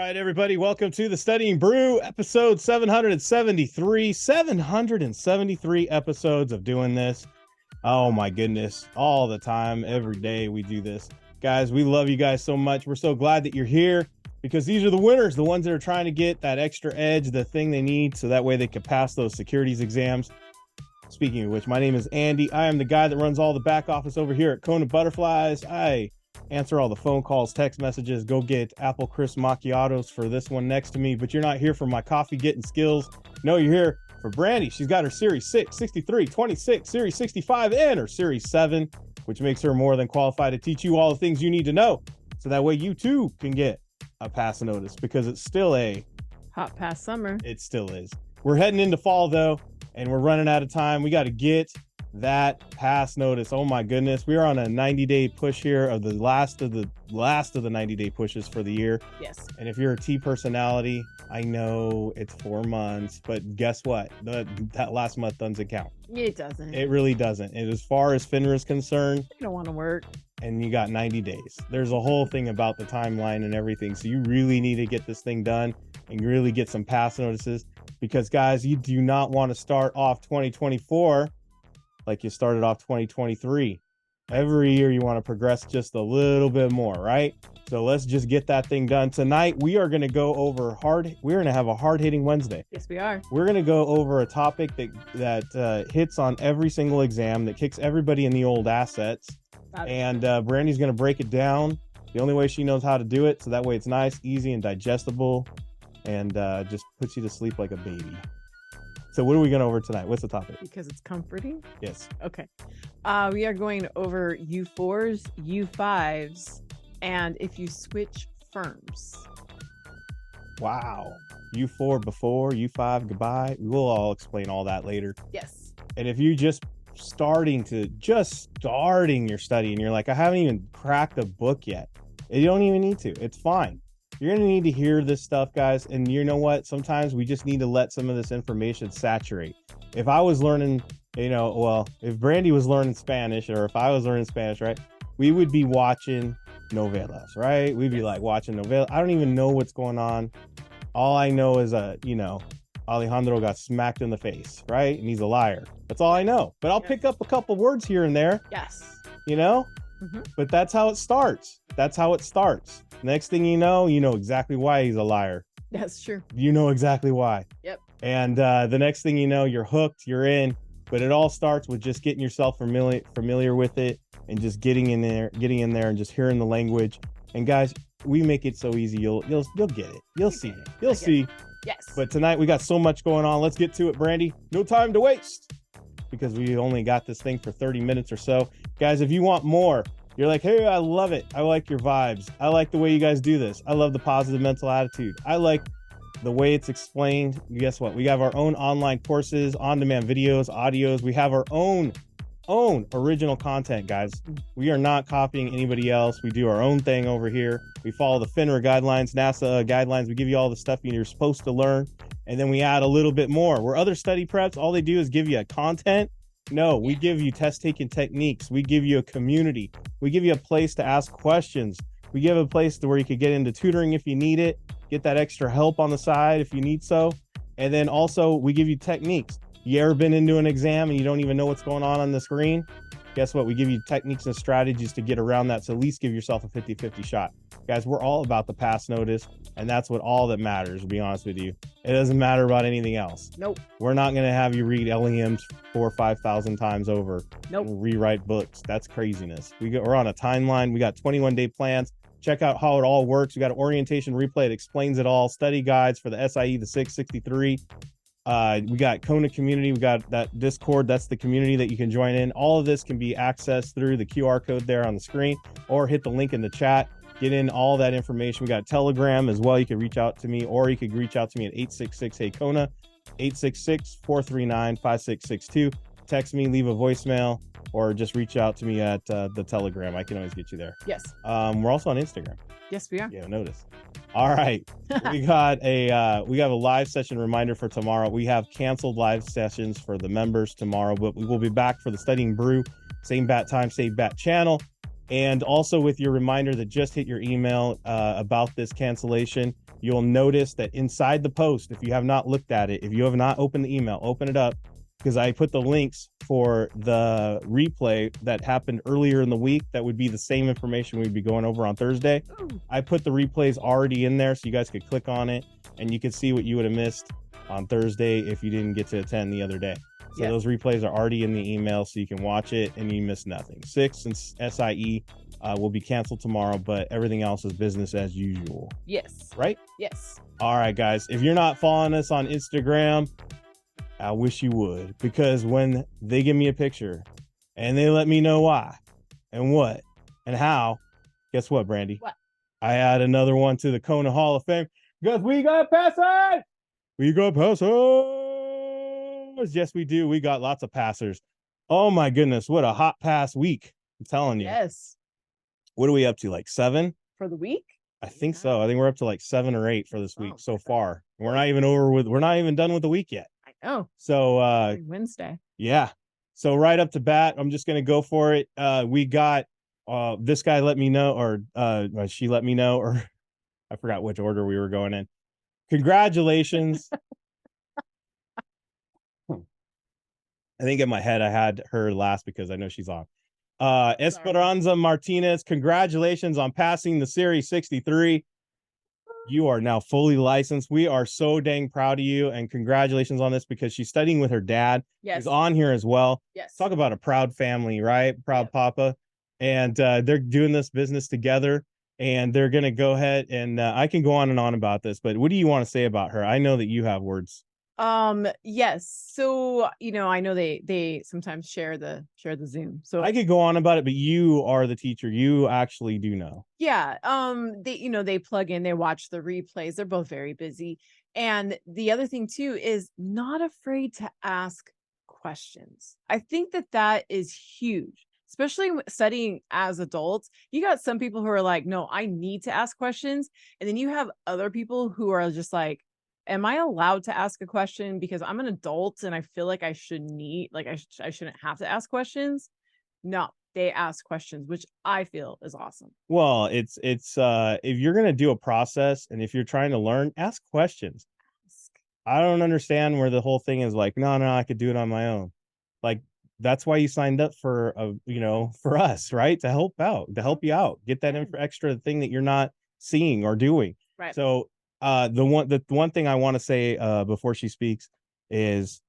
right, everybody, welcome to the Studying Brew, episode 773. 773 episodes of doing this. Oh my goodness, all the time, every day we do this. Guys, we love you guys so much. We're so glad that you're here because these are the winners, the ones that are trying to get that extra edge, the thing they need, so that way they can pass those securities exams. Speaking of which, my name is Andy. I am the guy that runs all the back office over here at KonaButterflyz. I answer all the phone calls, text messages, go get apple crisp macchiatos for this one next to me. But you're not here for my coffee getting skills. No, you're here for Brandy. She's got her Series 6, 63, 26, Series 65, and her Series 7, which makes her more than qualified to teach you all the things you need to know. So that way you too can get a pass notice, because it's still a hot past summer. It still is. We're heading into fall though, and we're running out of time. We got to get that pass notice. Oh my goodness, we are on a 90-day push here, of the last of the 90-day pushes for the year. Yes. And if you're a T personality, I know it's 4 months, but guess what? That last month doesn't count. It doesn't. It really doesn't. And as far as FINRA is concerned, you don't want to work. And you got 90 days. There's a whole thing about the timeline and everything. So you really need to get this thing done and really get some pass notices, because guys, you do not want to start off 2024 like you started off 2023. Every year you want to progress just a little bit more, right? So let's just get that thing done. Tonight, we are going to go over we're going to have a hard-hitting Wednesday. Yes, we are. We're going to go over a topic that hits on every single exam, that kicks everybody in the old assets. And Brandy's going to break it down the only way she knows how to do it. So that way it's nice, easy, and digestible, and just puts you to sleep like a baby. So what are we going over tonight? What's the topic? Because it's comforting? Yes. Okay. We are going over U4s, U5s, and if you switch firms. Wow. U4 before, U5 goodbye. We'll all explain all that later. Yes. And if you just starting your study and you're like, I haven't even cracked a book yet, you don't even need to. It's fine. You're going to need to hear this stuff, guys. And you know what? Sometimes we just need to let some of this information saturate. If I was learning, if Brandy was learning Spanish, or if I was learning Spanish, right, we would be watching novelas, right? We'd be like watching novelas. I don't even know what's going on. All I know is, Alejandro got smacked in the face, right? And he's a liar. That's all I know. But I'll pick up a couple words here and there. Yes. Mm-hmm. But that's how it starts. Next thing you know exactly why he's a liar. That's true. You know exactly why. Yep. And the next thing you know, you're hooked, you're in. But it all starts with just getting yourself familiar with it, and just getting in there and just hearing the language. And guys, we make it so easy. You'll get it. You'll see. You'll see. Yes. But tonight we got so much going on. Let's get to it, Brandy. No time to waste, because we only got this thing for 30 minutes or so. Guys, if you want more, you're like, hey, I love it. I like your vibes. I like the way you guys do this. I love the positive mental attitude. I like the way it's explained. Guess what? We have our own online courses, on-demand videos, audios. We have our own original content, guys. We are not copying anybody else. We do our own thing over here. We follow the FINRA guidelines, NASA guidelines. We give you all the stuff you're supposed to learn, and then we add a little bit more. Where other study preps, all they do is give you a content. No, we give you test-taking techniques. We give you a community. We give you a place to ask questions. We give a place to where you could get into tutoring if you need it, get that extra help on the side if you need so. And then also we give you techniques. You ever been into an exam and you don't even know what's going on the screen? Guess what? We give you techniques and strategies to get around that. So at least give yourself a 50-50 shot. Guys, we're all about the pass notice, and that's what all that matters, to be honest with you. It doesn't matter about anything else. Nope. We're not going to have you read LEMs 4,000 or 5,000 times over. Nope. And rewrite books. That's craziness. We're on a timeline. We got 21-day plans. Check out how it all works. We got an orientation replay. It explains it all. Study guides for the SIE, the 663. We got Kona community. We got that Discord. That's the community that you can join in. All of this can be accessed through the QR code there on the screen, or hit the link in the chat. Get in all that information. We got Telegram as well. You can reach out to me, or you could reach out to me at 866-HEY-KONA, 866-439-5662. Text me, leave a voicemail, or just reach out to me at the Telegram. I can always get you there. Yes. We're also on Instagram. Yes, we are. Yeah, notice. All right. we have a live session reminder for tomorrow. We have canceled live sessions for the members tomorrow, but we will be back for the Studying Brew, same bat time, same bat channel. And also with your reminder that just hit your email about this cancellation, you'll notice that inside the post, if you have not looked at it, if you have not opened the email, open it up, because I put the links for the replay that happened earlier in the week. That would be the same information we'd be going over on Thursday. I put the replays already in there so you guys could click on it and you could see what you would have missed on Thursday if you didn't get to attend the other day. So Yes. those replays are already in the email so you can watch it and you miss nothing. 6 and SIE will be canceled tomorrow, but everything else is business as usual. Yes. Right? Yes. All right, guys. If you're not following us on Instagram, I wish you would, because when they give me a picture and they let me know why and what and how, guess what, Brandy? What? I add another one to the Kona Hall of Fame because we got passers. We got passers. Yes, we do. We got lots of passers. Oh my goodness, what a hot pass week. I'm telling you. Yes. What are we up to? Like 7? For the week? I think so. I think we're up to like 7 or 8 for this week so far. We're not even done with the week yet. I know. So Wednesday. Yeah. So right up to bat, I'm just gonna go for it. We got this guy let me know, or she let me know, or I forgot which order we were going in. Congratulations. I think in my head I had her last because I know she's on. Esperanza Martinez, congratulations on passing the Series 63. You are now fully licensed. We are so dang proud of you, and congratulations on this because she's studying with her dad. Yes. He's on here as well. Yes. Talk about a proud family, right? Proud papa. And they're doing this business together, and they're going to go ahead and I can go on and on about this, but what do you want to say about her? I know that you have words. Yes. So, I know they sometimes share the Zoom. So I could go on about it, but you are the teacher. You actually do know. yeah. They plug in, they watch the replays. They're both very busy. And the other thing too is not afraid to ask questions. I think that is huge, especially studying as adults. You got some people who are like, no, I need to ask questions. And then you have other people who are just like, am I allowed to ask a question because I'm an adult and I feel like I shouldn't have to ask questions? No, they ask questions, which I feel is awesome. Well, it's if you're going to do a process and if you're trying to learn, ask questions. I don't understand where the whole thing is like, no, I could do it on my own. Like, that's why you signed up for for us, right? To help you out, get that extra thing that you're not seeing or doing. Right. So the one thing I want to say before she speaks is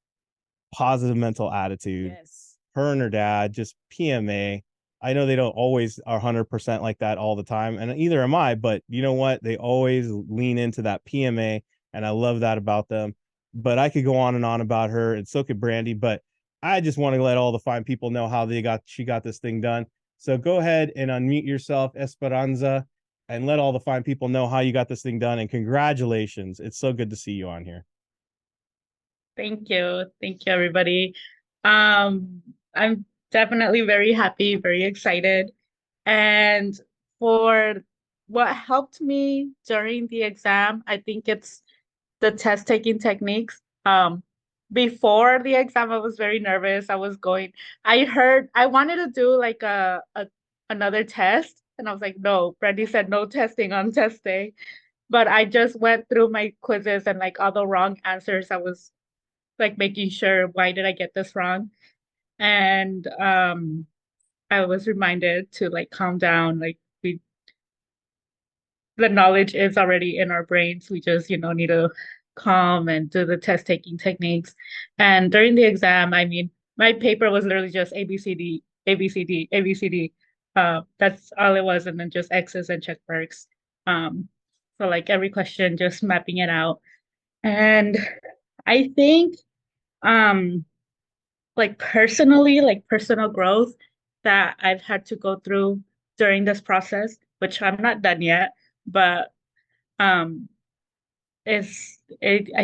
positive mental attitude. Yes. Her and her dad, just PMA. I know they don't always are 100% like that all the time, and either am I, but you know what? They always lean into that PMA, and I love that about them. But I could go on and on about her, and so could Brandy, but I just want to let all the fine people know how she got this thing done. So go ahead and unmute yourself, Esperanza, and let all the fine people know how you got this thing done. And congratulations. It's so good to see you on here. Thank you. Thank you, everybody. I'm definitely very happy, very excited. And for what helped me during the exam, I think it's the test taking techniques. Before the exam, I was very nervous. I wanted to do like another test. And I was like, no, Brandy said no testing on test day. But I just went through my quizzes and like all the wrong answers. I was like making sure, why did I get this wrong? And I was reminded to like calm down. Like the knowledge is already in our brains. We just, need to calm and do the test taking techniques. And during the exam, I mean, my paper was literally just ABCD, ABCD, ABCD. That's all it was, and then just X's and check marks. So like every question, just mapping it out. And I think like personally, like personal growth that I've had to go through during this process, which I'm not done yet, but um I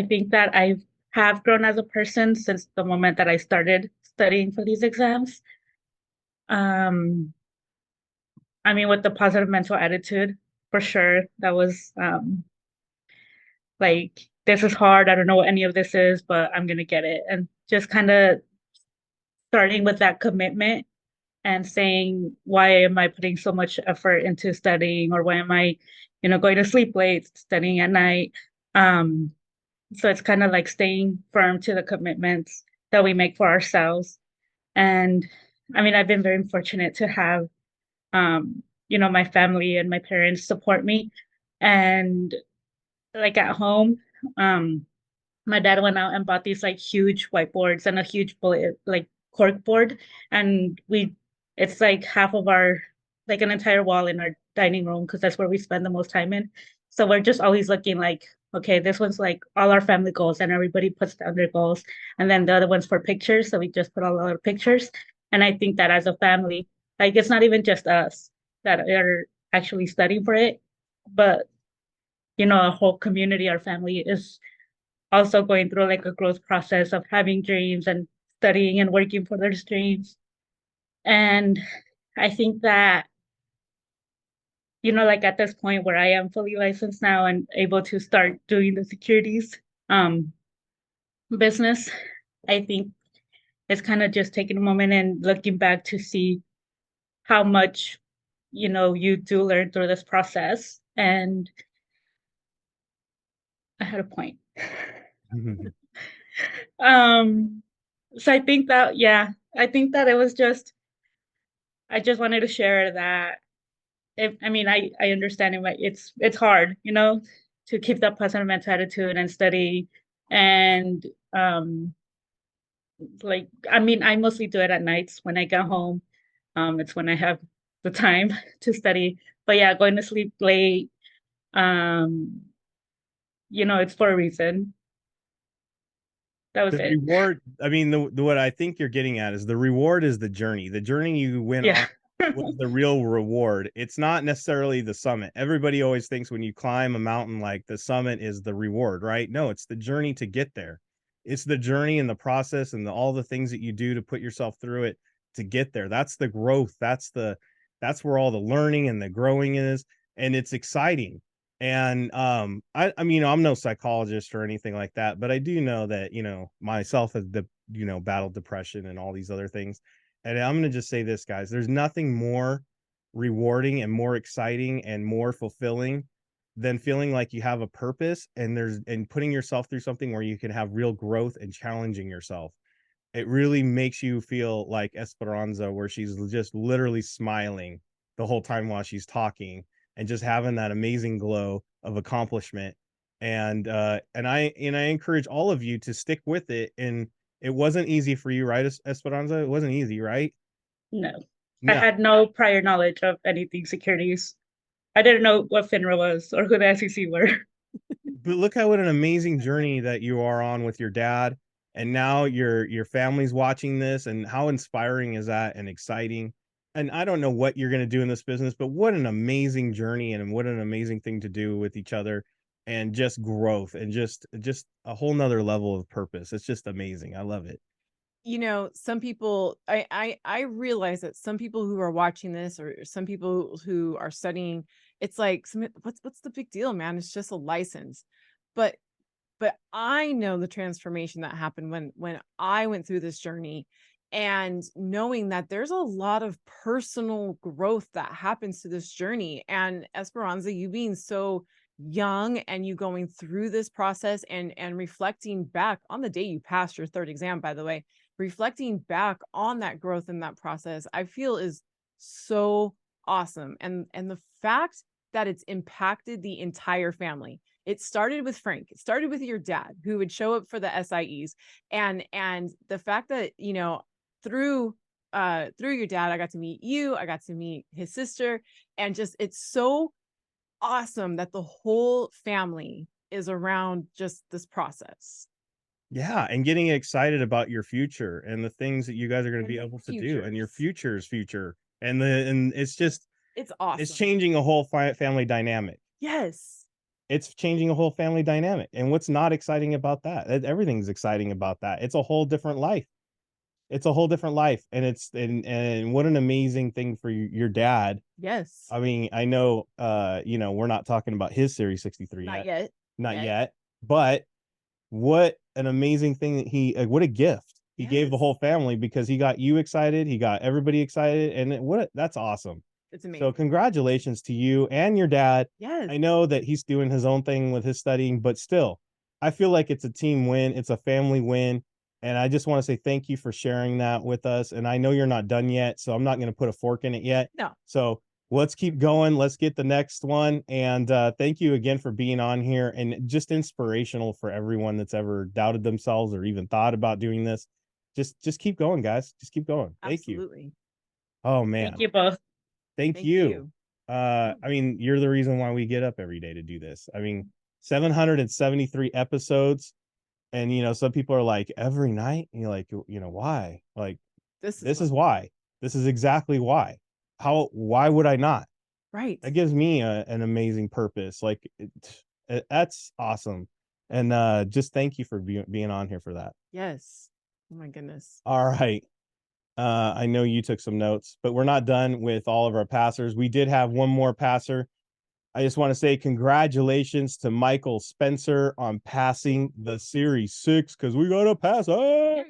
think that I have grown as a person since the moment that I started studying for these exams. I mean, with the positive mental attitude, for sure, that was like, this is hard. I don't know what any of this is, but I'm gonna get it. And just kind of starting with that commitment and saying, why am I putting so much effort into studying, or why am I going to sleep late, studying at night. Um, so it's kind of like staying firm to the commitments that we make for ourselves. And I mean, I've been very fortunate to have, my family and my parents support me. And like at home, um, my dad went out and bought these like huge whiteboards and a huge bullet like cork board, and it's like half of our, like an entire wall in our dining room, because that's where we spend the most time in. So we're just always looking like, okay, this one's like all our family goals, and everybody puts down their goals, and then the other one's for pictures, so we just put all our pictures. And I think that as a family, like, it's not even just us that are actually studying for it, but a whole community, our family is also going through like a growth process of having dreams and studying and working for their dreams. And I think that, like at this point where I am fully licensed now and able to start doing the securities um business, I think it's kind of just taking a moment and looking back to see how much, you do learn through this process. And I had a point. um so I think that, yeah, I think that it was just, I just wanted to share that. I mean, I understand it, but it's hard, to keep that positive mental attitude and study. And like, I mean, I mostly do it at nights when I get home. It's when I have the time to study. But yeah, going to sleep late, um, it's for a reason. That was The it. reward, I mean, the what I think you're getting at is the reward is the journey. The journey you went Yeah. on was the real reward. It's not necessarily the summit. Everybody always thinks when you climb a mountain, like the summit is the reward, right? No, it's the journey to get there. It's the journey and the process and all the things that you do to put yourself through it to get there. That's the growth. That's where all the learning and the growing is, and it's exciting. And I mean, I'm no psychologist or anything like that, but I do know that, myself has battled depression and all these other things. And I'm going to just say this, guys, there's nothing more rewarding and more exciting and more fulfilling than feeling like you have a purpose and putting yourself through something where you can have real growth and challenging yourself. It really makes you feel like Esperanza, where she's just literally smiling the whole time while she's talking and just having that amazing glow of accomplishment. And I encourage all of you to stick with it. And it wasn't easy for you, right, Esperanza? It wasn't easy, right? No, I No. had no prior knowledge of anything securities. I didn't know what FINRA was or who the SEC were. But look at what an amazing journey that you are on with your dad, and now your family's watching this, and how inspiring is that and exciting. And I don't know what you're going to do in this business, but what an amazing journey and what an amazing thing to do with each other, and just growth and just a whole nother level of purpose. It's just amazing. I love it. Some people, I realize that some people who are watching this, or some people who are studying, it's like, what's the big deal, man? It's just a license. But I know the transformation that happened when I went through this journey, and knowing that there's a lot of personal growth that happens to this journey. And Esperanza, you being so young and you going through this process and reflecting back on the day you passed your third exam, by the way, reflecting back on that growth in that process, I feel is so awesome. And the fact that it's impacted the entire family. It started with Frank. It started with your dad, who would show up for the SIEs. And the fact that, through your dad, I got to meet you, I got to meet his sister, and just, it's so awesome that the whole family is around just this process. Yeah, and getting excited about your future and the things that you guys are going to be able to do, and your future's future, and it's just It's awesome. it's changing a whole family dynamic. Yes. It's changing a whole family dynamic. And what's not exciting about that? Everything's exciting about that. It's a whole different life. It's a whole different life. And what an amazing thing for your dad. Yes. I mean, I know we're not talking about his Series 63 Not yet. yet. Not yet. But what an amazing thing that what a gift he gave the whole family, because he got you excited, he got everybody excited, and that's awesome. It's amazing. So congratulations to you and your dad. Yes. I know that he's doing his own thing with his studying, but still, I feel like it's a team win. It's a family win. And I just want to say thank you for sharing that with us. And I know you're not done yet, so I'm not going to put a fork in it yet. No. So let's keep going. Let's get the next one. And thank you again for being on here, and just inspirational for everyone that's ever doubted themselves or even thought about doing this. Just keep going, guys. Just keep going. Thank you. Absolutely. Oh man. Thank you both. Thank you. I mean, you're the reason why we get up every day to do this. I mean, 773 episodes. And, you know, some people are like, every night? And you're like, you know, why? Like, this is why. This is exactly why. Why would I not? Right. That gives me an amazing purpose. Like, that's awesome. And just thank you for being on here for that. Yes. Oh my goodness. All right. I know you took some notes, but we're not done with all of our passers. We did have one more passer. I just want to say congratulations to Michael Spencer on passing the Series 6, because we got to pass it.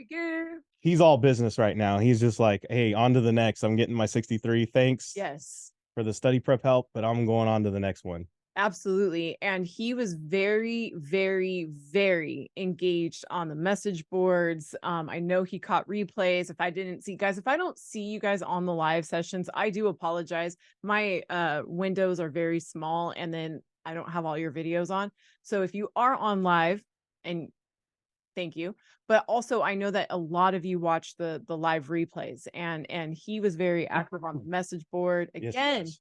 He's all business right now. He's just like, hey, on to the next. I'm getting my 63. Thanks. Yes. For the study prep help, but I'm going on to the next one. Absolutely. And he was very, very, very engaged on the message boards. I know he caught replays. If I didn't see, guys, if I don't see you guys on the live sessions, I do apologize. My windows are very small, and then I don't have all your videos on. So if you are on live, and thank you, but also I know that a lot of you watch the live replays, and he was very active on the message board again. Yes.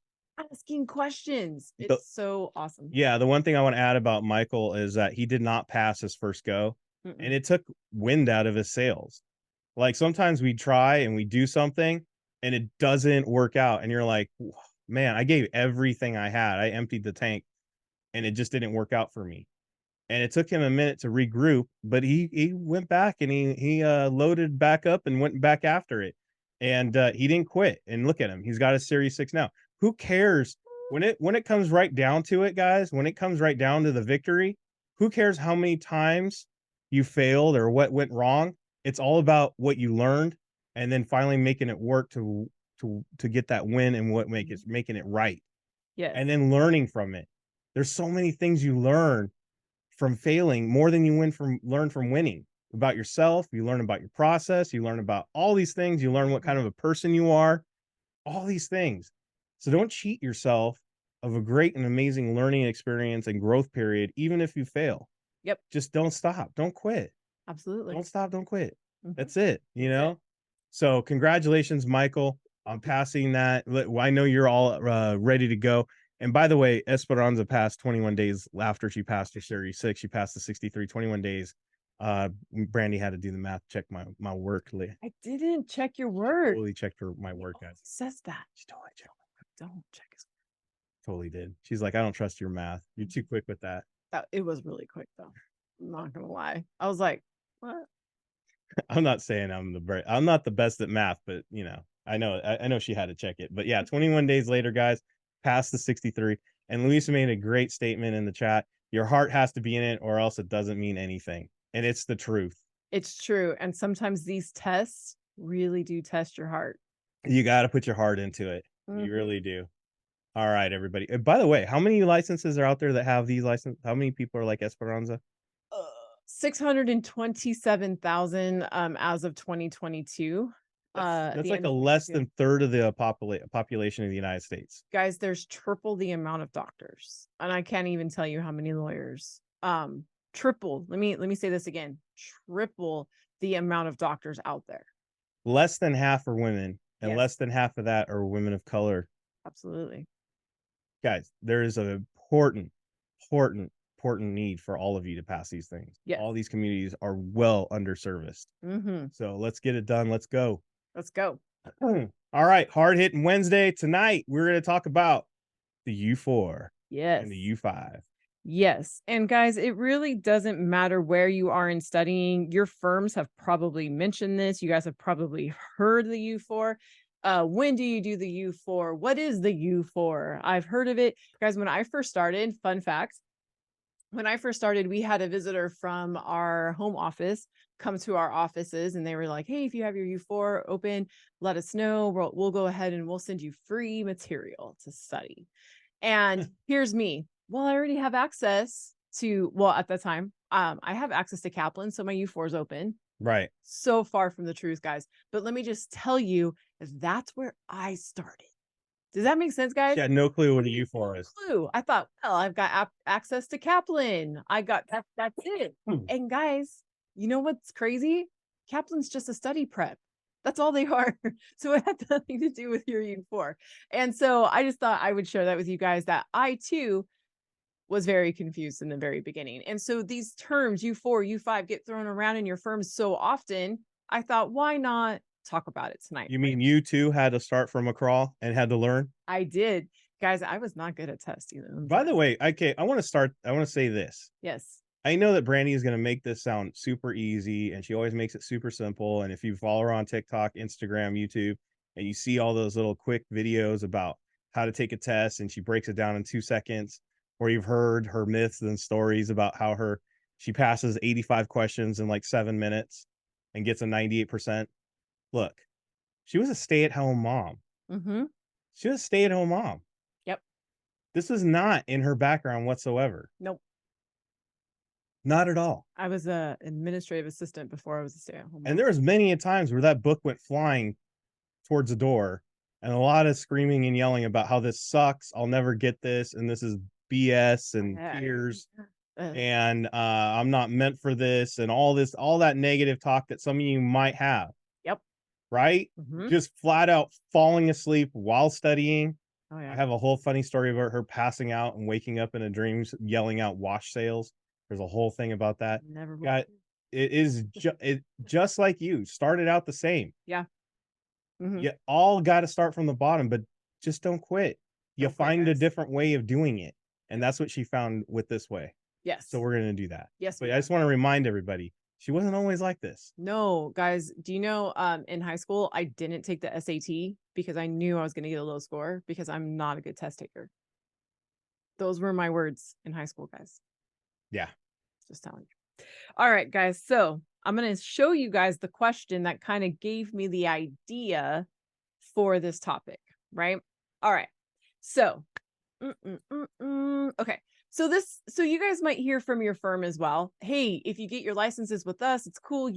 Asking questions. It's so awesome. Yeah, the one thing I want to add about Michael is that he did not pass his first go, and it took wind out of his sails. Like, sometimes we try and we do something and it doesn't work out, and you're like, man, I gave everything I had. I emptied the tank and it just didn't work out for me. And it took him a minute to regroup, but he went back and he loaded back up and went back after it. And he didn't quit. And look at him. He's got a Series 6 now. Who cares when it comes right down to it, guys? When it comes right down to the victory, who cares how many times you failed or what went wrong? It's all about what you learned, and then finally making it work to get that win, and what making it right. Yes. And then learning from it. There's so many things you learn from failing more than you learn from winning. About yourself, you learn about your process, you learn about all these things, you learn what kind of a person you are, all these things. So don't cheat yourself of a great and amazing learning experience and growth period, even if you fail. Yep. Just don't stop. Don't quit. Absolutely. Don't stop. Don't quit. That's it. You know? So congratulations, Michael, on passing that. I know you're all ready to go. And by the way, Esperanza passed 21 days after she passed her Series 6. She passed the 63, 21 days. Brandy had to do the math, check my work. I didn't check your work. Totally checked my work, guys. Says that. She totally checked my work. Don't check his work. Totally did. She's like, I don't trust your math. You're too quick with that. It was really quick, though. I'm not gonna lie. I was like, what? I'm not saying I'm not the best at math, but you know, I know she had to check it. But yeah, 21 days later, guys, past the 63. And Luisa made a great statement in the chat. Your heart has to be in it, or else it doesn't mean anything. And it's the truth. It's true. And sometimes these tests really do test your heart. You got to put your heart into it. You really do. All right, everybody. By the way, how many licenses are out there that have these licenses? How many people are like Esperanza? 627,000 as of 2022. That's like a less than third of the population of the United States. Guys, there's triple the amount of doctors, and I can't even tell you how many lawyers. Triple. Let me say this again. Triple the amount of doctors out there. Less than half are women, and less than half of that are women of color. Absolutely. Guys, there is an important need for all of you to pass these things. Yes. All these communities are well underserviced. So let's get it done. Let's go. Let's go. All right. Hard hitting Wednesday. Tonight, we're going to talk about the U4 and the U5. Yes. And guys, it really doesn't matter where you are in studying. Your firms have probably mentioned this. You guys have probably heard the U4. When do you do the U4? What is the U4? I've heard of it. Guys, when I first started, fun fact, when I first started, we had a visitor from our home office come to our offices and they were like, hey, if you have your U4 open, let us know. We'll go ahead and we'll send you free material to study. And here's me. Well, I already have access to, well, at the time, I have access to Kaplan. So my U4 is open. Right. So far from the truth, guys. But let me just tell you, that's where I started. Does that make sense, guys? She had no clue what a U4 is. Clue. I thought, well, I've got access to Kaplan. I got that's it. And guys, you know what's crazy? Kaplan's just a study prep. That's all they are. So it had nothing to do with your U4. And so I just thought I would share that with you guys, that I too was very confused in the very beginning. And so these terms, U4, U5, get thrown around in your firms so often. I thought, why not talk about it tonight? You mean you too had to start from a crawl and had to learn? I did. Guys, I was not good at testing them. By the way, okay, I want to say this. Yes. I know that Brandy is going to make this sound super easy, and she always makes it super simple. And if you follow her on TikTok, Instagram, YouTube, and you see all those little quick videos about how to take a test, and she breaks it down in 2 seconds, or you've heard her myths and stories about how she passes 85 questions in like 7 minutes and gets a 98%. Look, she was a stay-at-home mom. Mm-hmm. She was a stay-at-home mom. Yep. This is not in her background whatsoever. Nope. Not at all. I was a administrative assistant before I was a stay-at-home. And there was many a times where that book went flying towards the door, and a lot of screaming and yelling about how this sucks. I'll never get this, and this is BS and tears, and I'm not meant for this, and all that negative talk that some of you might have. Yep. Right? Mm-hmm. Just flat out falling asleep while studying. Oh, yeah. I have a whole funny story about her passing out and waking up in a dream yelling out wash sales. There's a whole thing about that. Never. It is just like you started out the same. Yeah. Mm-hmm. You all got to start from the bottom, but just don't quit. You find a different way of doing it. And that's what she found with this way. Yes. So we're going to do that. Yes. But I just want to remind everybody, she wasn't always like this. No, guys, do you know, in high school, I didn't take the SAT because I knew I was going to get a low score because I'm not a good test taker. Those were my words in high school, guys. Yeah. Just telling you. All right, guys. So I'm going to show you guys the question that kind of gave me the idea for this topic, right? All right. So, okay. So you guys might hear from your firm as well. Hey, if you get your licenses with us, it's cool.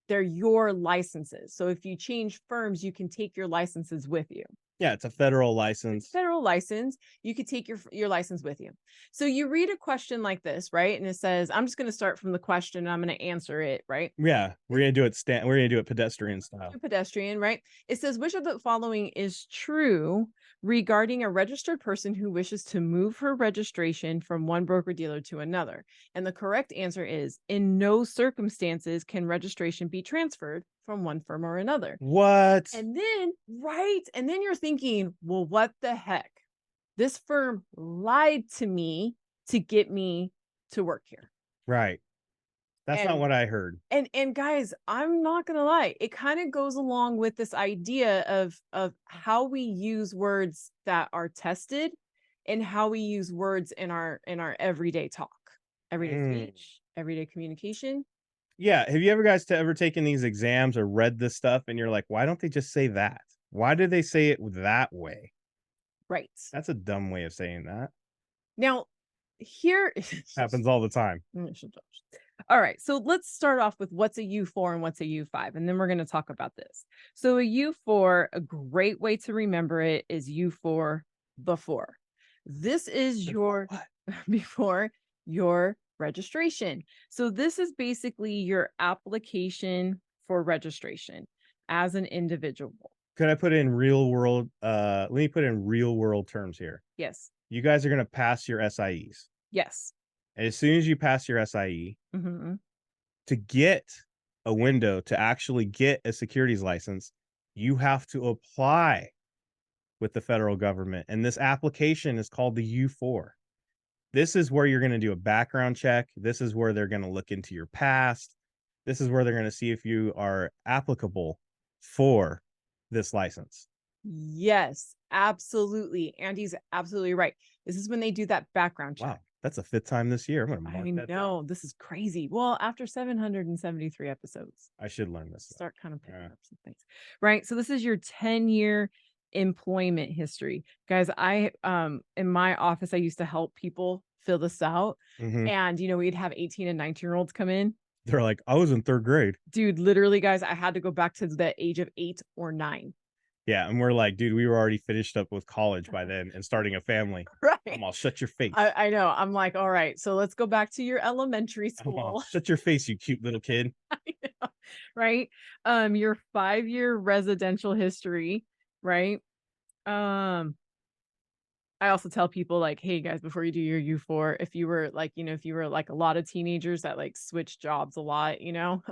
They're your licenses. So if you change firms, you can take your licenses with you. Yeah, it's a federal license. Federal license. You could take your license with you. So you read a question like this, right? And it says, I'm just going to start from the question and I'm going to answer it, right? Yeah, we're going to do it pedestrian style. Pedestrian, right? It says, which of the following is true regarding a registered person who wishes to move her registration from one broker-dealer to another? And the correct answer is, in no circumstances can registration be transferred from one firm or another. What? And then you're thinking, well, what the heck? This firm lied to me to get me to work here. Right. That's not what I heard. And guys, I'm not gonna lie, it kind of goes along with this idea of how we use words that are tested and how we use words in our everyday talk, everyday speech, everyday communication. Yeah. Have you ever taken these exams or read this stuff and you're like, why don't they just say that? Why did they say it that way? Right. That's a dumb way of saying that. Now, here happens all the time. All right, so let's start off with what's a U4 and what's a U5, and then we're going to talk about this. So a U4, a great way to remember it is U4 before. This is your before your registration. So this is basically your application for registration as an individual. Could I put in real world? Let me put in real world terms here. Yes. You guys are going to pass your SIEs. Yes. And as soon as you pass your SIE, to get a window to actually get a securities license, you have to apply with the federal government. And this application is called the U4. This is where you're going to do a background check. This is where they're going to look into your past. This is where they're going to see if you are applicable for this license. Yes, absolutely. Andy's absolutely right. This is when they do that background check. Wow. That's the 5th time this year. I'm gonna I mark that down. know this is crazy. Well, after 773 episodes, I should learn this. start kind of picking Yeah. up some things, right? So this is your 10-year employment history, guys. I in my office, I used to help people fill this out, Mhm. and we'd have 18 and 19-year-olds come in. They're like, I was in 3rd grade. Dude, literally, guys, I had to go back to the age of 8 or 9. Yeah, and we're like, dude, we were already finished up with college by then and starting a family. Right. I'm all, shut your face. I know. I'm like, all right, so let's go back to your elementary I'm all, school. shut your face, you cute little kid. I know, right? Your 5-year residential history, right? I also tell people like, hey guys, before you do your U4, if you were like, if you were like a lot of teenagers that like switch jobs a lot,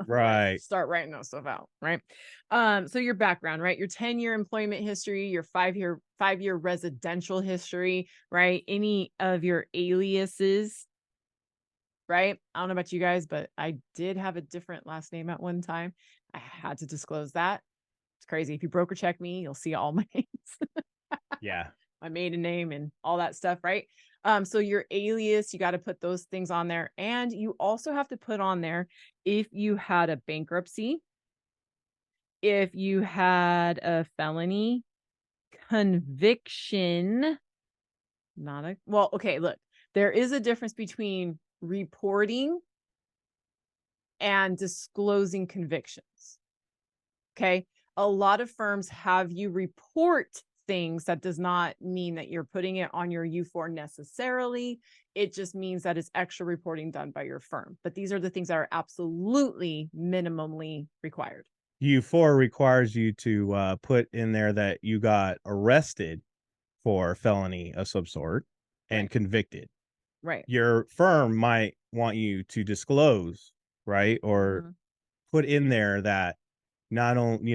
Right. start writing those stuff out, right? So your background, right? Your 10-year employment history, your 5-year residential history, right? Any of your aliases, right? I don't know about you guys, but I did have a different last name at one time. I had to disclose that. It's crazy. If you broker check me, you'll see all my names. Yeah. My maiden name and all that stuff, right? So your alias, you got to put those things on there. And you also have to put on there if you had a bankruptcy, if you had a felony conviction, okay, look, there is a difference between reporting and disclosing convictions. Okay. A lot of firms have you report things. That does not mean that you're putting it on your U4 necessarily. It just means that it's extra reporting done by your firm. But these are the things that are absolutely minimally required. U4 requires you to put in there that you got arrested for felony of some sort and Right. convicted. Right. Your firm might want you to disclose, right? Or put in there that not only,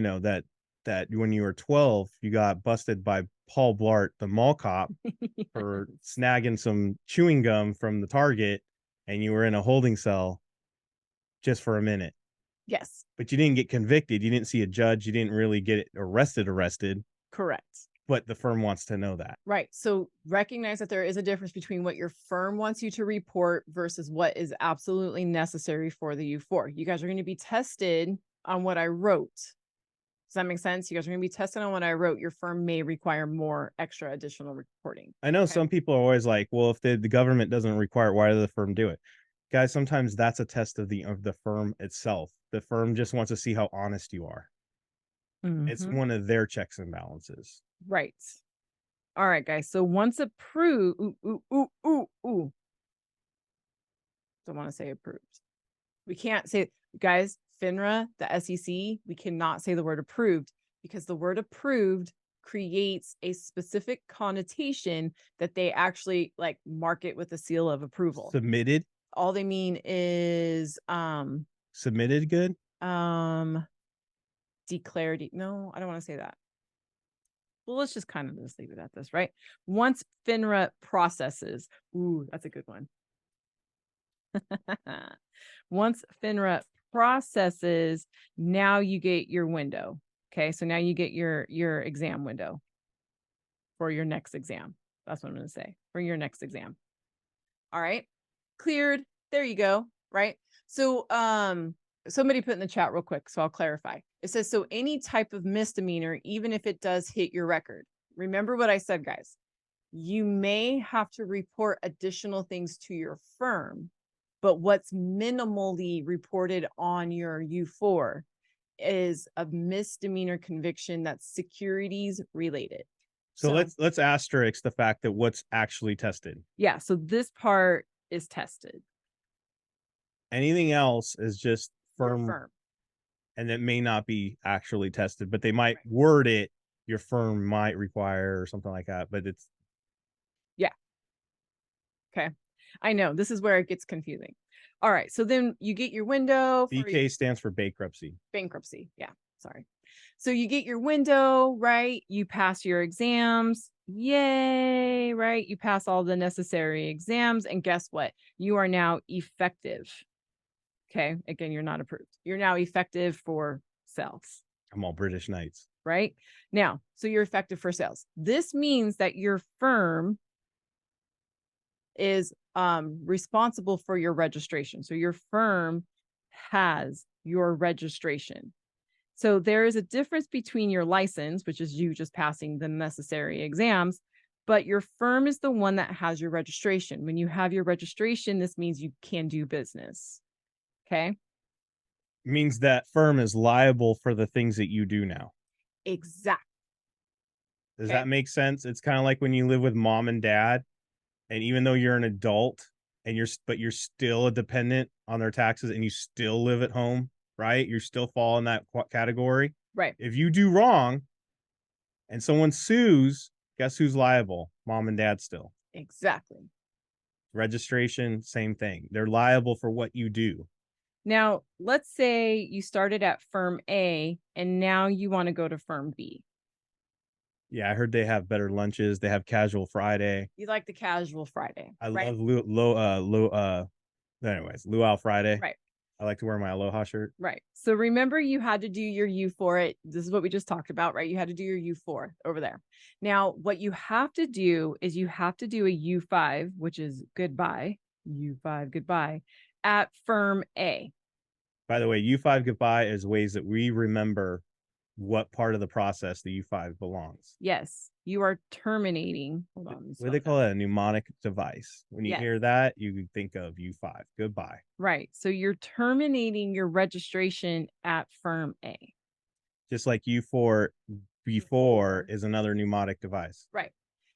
that when you were 12, you got busted by Paul Blart, the mall cop, for snagging some chewing gum from the Target, and you were in a holding cell just for a minute. Yes. But you didn't get convicted. You didn't see a judge. You didn't really get arrested. Correct. But the firm wants to know that. Right. So recognize that there is a difference between what your firm wants you to report versus what is absolutely necessary for the U4. You guys are going to be tested on what I wrote. Does that make sense? You guys are going to be tested on what I wrote. Your firm may require more extra additional reporting. I know some people are always like, well, if the government doesn't require it, why does the firm do it? Guys, sometimes that's a test of the firm itself. The firm just wants to see how honest you are. It's one of their checks and balances. Right. All right, guys. So once approved, don't want to say approved. We can't say, guys, FINRA, the SEC, we cannot say the word approved because the word approved creates a specific connotation that they actually like mark it with a seal of approval. Submitted. All they mean is submitted good. Declared. No, I don't want to say that. Well, let's just kind of just leave it at this, right? Once FINRA processes, ooh, that's a good one. Once FINRA processes, now you get your window. Okay, so now you get your exam window for your next exam. That's what I'm going to say, for your next exam. All right, cleared. There you go. Right. So somebody put in the chat real quick, so I'll clarify. It says, so any type of misdemeanor, even if it does hit your record. Remember what I said, guys. You may have to report additional things to your firm, but what's minimally reported on your U4 is a misdemeanor conviction that's securities related. So let's asterisk the fact that what's actually tested. Yeah, so this part is tested. Anything else is just firm. And it may not be actually tested, but they might word it, your firm might require or something like that, but it's. Yeah. Okay. I know this is where it gets confusing. All right. So then you get your window. BK stands for bankruptcy. Bankruptcy. Yeah. Sorry. So you get your window, right? You pass your exams. Yay. Right. You pass all the necessary exams. And guess what? You are now effective. Okay. Again, you're not approved. You're now effective for sales. I'm all British Knights. Right now. So you're effective for sales. This means that your firm is responsible for your registration. So your firm has your registration. So there is a difference between your license, which is you just passing the necessary exams, but your firm is the one that has your registration. When you have your registration, this means you can do business. Okay. Means that firm is liable for the things that you do now. Exactly. Does Okay. that make sense? It's kind of like when you live with mom and dad, and even though you're an adult and you're still a dependent on their taxes and you still live at home, right? You still fall in that category. Right. If you do wrong and someone sues, guess who's liable? Mom and dad still. Exactly. Registration, same thing. They're liable for what you do. Now, let's say you started at firm A and now you want to go to firm B. Yeah, I heard they have better lunches. They have casual Friday. You like the casual Friday. I right? love Luau Friday. Right. I like to wear my Aloha shirt. Right. So remember, you had to do your U4. This is what we just talked about, right? You had to do your U4 over there. Now, what you have to do is you have to do a U5, which is goodbye, U5, goodbye, at firm A. By the way, U5 goodbye is ways that we remember what part of the process the U5 belongs. Yes, you are terminating. Hold on. What do they call it? A mnemonic device. When you Yes. hear that, you think of U5, goodbye. Right. So you're terminating your registration at firm A. Just like U4 before is another mnemonic device. Right.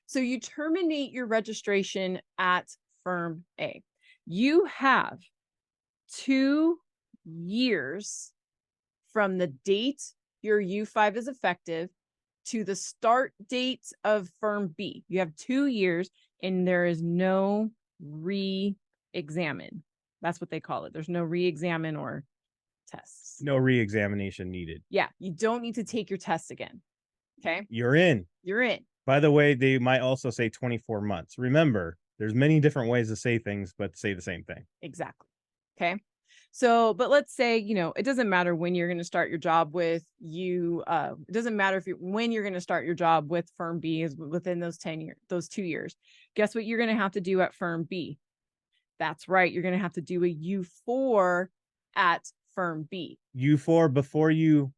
So you terminate your registration at firm A. You have 2 years from the date your U5 is effective to the start date of firm B. You have 2 years and there is no re-examine. That's what they call it. There's no re-examine or tests. No re-examination needed. Yeah, you don't need to take your test again. Okay. You're in. You're in. By the way, they might also say 24 months. Remember, there's many different ways to say things, but say the same thing. Exactly. Okay. So, but let's say, it doesn't matter when you're going to start your job with it doesn't matter when you're going to start your job with firm B is within those 2 years. Guess what you're going to have to do at firm B? That's right. You're going to have to do a U4 at firm B. U4 before you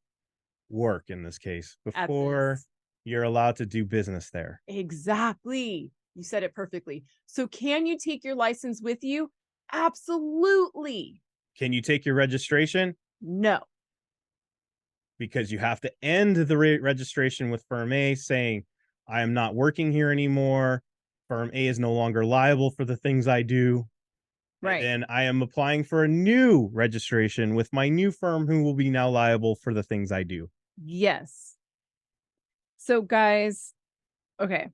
work, in this case, before you're allowed to do business there. Exactly. You said it perfectly. So can you take your license with you? Absolutely. Can you take your registration? No. Because you have to end the registration with firm A saying, I am not working here anymore. Firm A is no longer liable for the things I do. Right. And then I am applying for a new registration with my new firm who will be now liable for the things I do. Yes. So guys, okay.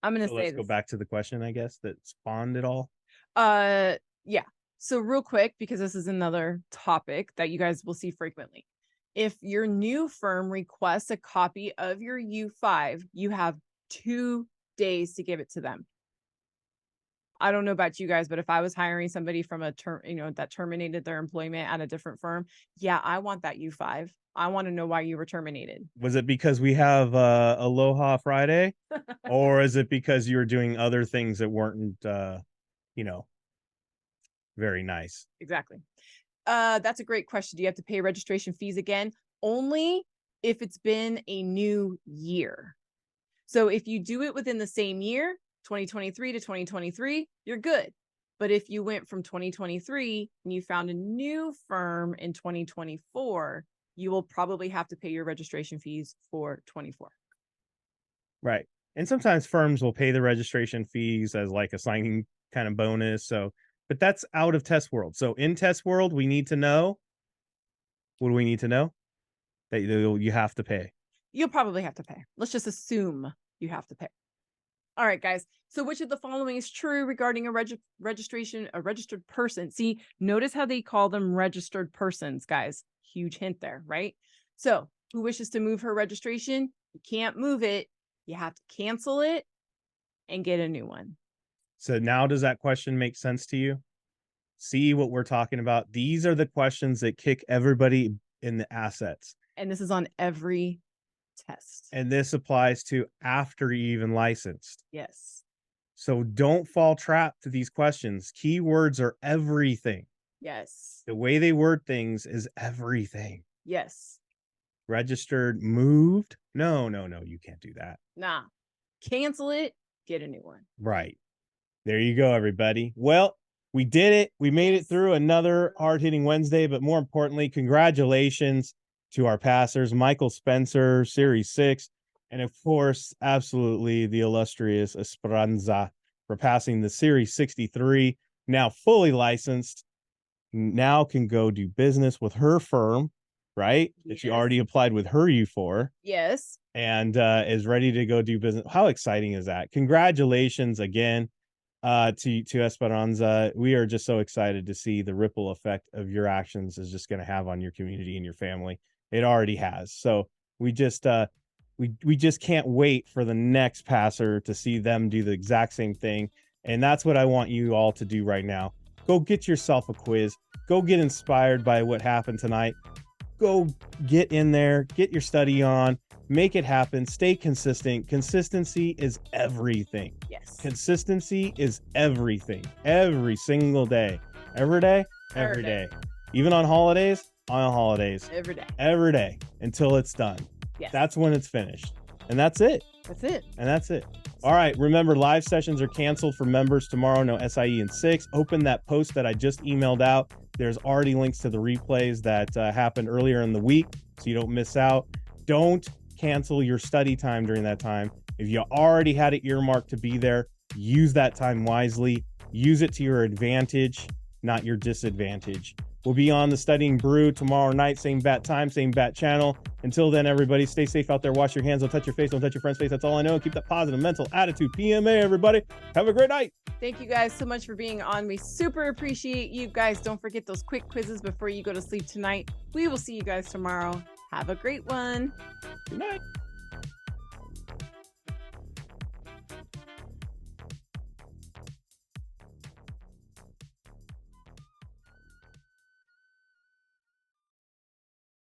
I'm going to say let's go back to the question, I guess, that spawned it all. Yeah. So real quick, because this is another topic that you guys will see frequently. If your new firm requests a copy of your U5, you have 2 days to give it to them. I don't know about you guys, but if I was hiring somebody from a term, that terminated their employment at a different firm, yeah, I want that U5. I want to know why you were terminated. Was it because we have Aloha Friday, or is it because you were doing other things that weren't, very nice? Exactly. That's a great question. Do you have to pay registration fees again? Only if it's been a new year. So if you do it within the same year, 2023 to 2023, you're good. But if you went from 2023 and you found a new firm in 2024, you will probably have to pay your registration fees for 24. Right. And sometimes firms will pay the registration fees as like a signing kind of bonus. So, but that's out of test world. So in test world, we need to know. What do we need to know? That you have to pay. You'll probably have to pay. Let's just assume you have to pay. All right, guys. So which of the following is true regarding a registered person? See, notice how they call them registered persons, guys. Huge hint there, right? So who wishes to move her registration? You can't move it. You have to cancel it and get a new one. So now does that question make sense to you? See what we're talking about? These are the questions that kick everybody in the assets. And this is on every test. And this applies to after you even licensed. Yes. So don't fall trap to these questions. Keywords are everything. Yes. The way they word things is everything. Yes. Registered, moved? No, you can't do that. Nah. Cancel it. Get a new one. Right. There you go, everybody. Well, we did it. We made it through another hard-hitting Wednesday, but more importantly, congratulations to our passers, Michael Spencer, Series 6, and of course, absolutely the illustrious Esperanza for passing the Series 63, now fully licensed, now can go do business with her firm, right? That she already applied with her U4. Yes. And is ready to go do business. How exciting is that? Congratulations again to Esperanza. We are just so excited to see the ripple effect of your actions is just going to have on your community and your family. It already has. So we just can't wait for the next passer to see them do the exact same thing. And that's what I want you all to do right now. Go get yourself a quiz. Go get inspired by what happened tonight. Go get in there, get your study on, make it happen, stay consistent. Consistency is everything. Yes. Consistency is everything. Every single day. Every day? Every day. Even on holidays? On holidays. Every day. Every day until it's done. Yes. That's when it's finished. And that's it. That's it. And that's it. All right. Remember, live sessions are canceled for members tomorrow. No SIE in 6. Open that post that I just emailed out. There's already links to the replays that happened earlier in the week, so you don't miss out. Don't cancel your study time during that time. If you already had it earmarked to be there, use that time wisely. Use it to your advantage, not your disadvantage. We'll be on the Studying Brew tomorrow night, same bat time, same bat channel. Until then, everybody, stay safe out there. Wash your hands. Don't touch your face. Don't touch your friend's face. That's all I know. Keep that positive mental attitude. PMA, everybody. Have a great night. Thank you guys so much for being on. We super appreciate you guys. Don't forget those quick quizzes before you go to sleep tonight. We will see you guys tomorrow. Have a great one. Good night.